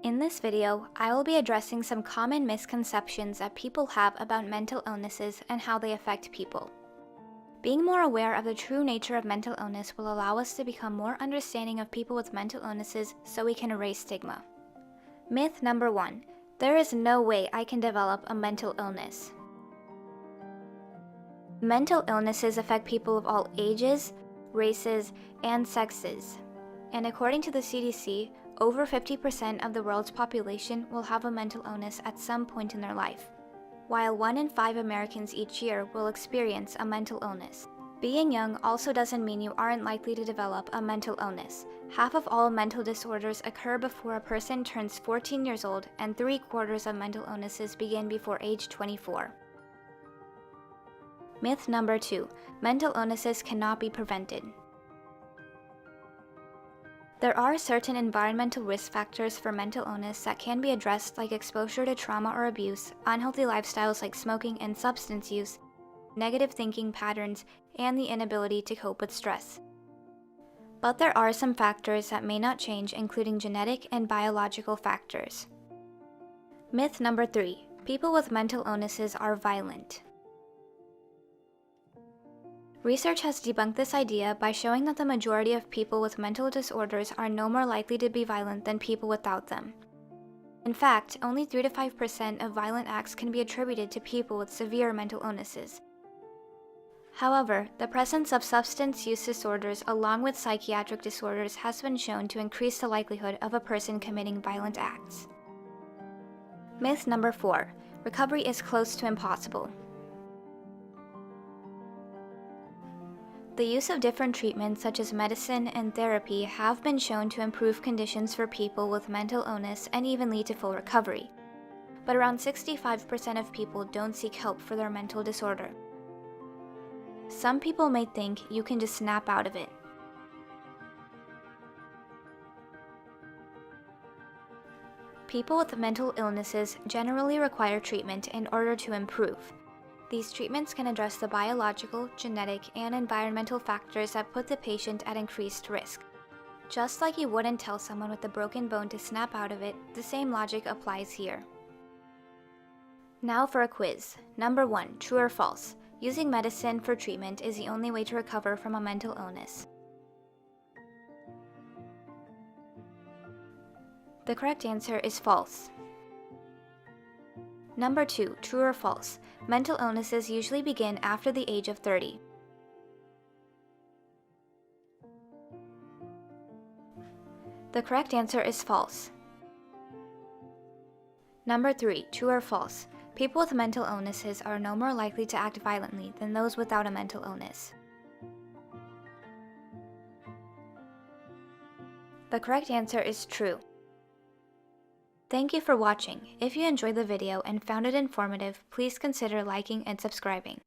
In this video, I will be addressing some common misconceptions that people have about mental illnesses and how they affect people. Being more aware of the true nature of mental illness will allow us to become more understanding of people with mental illnesses so we can erase stigma. Myth number 1. There is no way I can develop a mental illness. Mental illnesses affect people of all ages, races, and sexes. And according to the CDC, over 50% of the world's population will have a mental illness at some point in their life, while 1 in 5 Americans each year will experience a mental illness. Being young also doesn't mean you aren't likely to develop a mental illness. Half of all mental disorders occur before a person turns 14 years old, and 3/4 of mental illnesses begin before age 24. Myth number 2. Mental illnesses cannot be prevented. There are certain environmental risk factors for mental illness that can be addressed, like exposure to trauma or abuse, unhealthy lifestyles like smoking and substance use, negative thinking patterns, and the inability to cope with stress. But there are some factors that may not change, including genetic and biological factors. Myth number 3. People with mental illnesses are violent. Research has debunked this idea by showing that the majority of people with mental disorders are no more likely to be violent than people without them. In fact, only 3 to 5% of violent acts can be attributed to people with severe mental illnesses. However, the presence of substance use disorders along with psychiatric disorders has been shown to increase the likelihood of a person committing violent acts. Myth number 4. Recovery is close to impossible. The use of different treatments such as medicine and therapy have been shown to improve conditions for people with mental illness and even lead to full recovery. But around 65% of people don't seek help for their mental disorder. Some people may think you can just snap out of it. People with mental illnesses generally require treatment in order to improve. These treatments can address the biological, genetic, and environmental factors that put the patient at increased risk. Just like you wouldn't tell someone with a broken bone to snap out of it, the same logic applies here. Now for a quiz. Number 1, true or false? Using medicine for treatment is the only way to recover from a mental illness. The correct answer is false. Number 2, true or false? Mental illnesses usually begin after the age of 30. The correct answer is false. Number 3, true or false? People with mental illnesses are no more likely to act violently than those without a mental illness. The correct answer is true. Thank you for watching. If you enjoyed the video and found it informative, please consider liking and subscribing.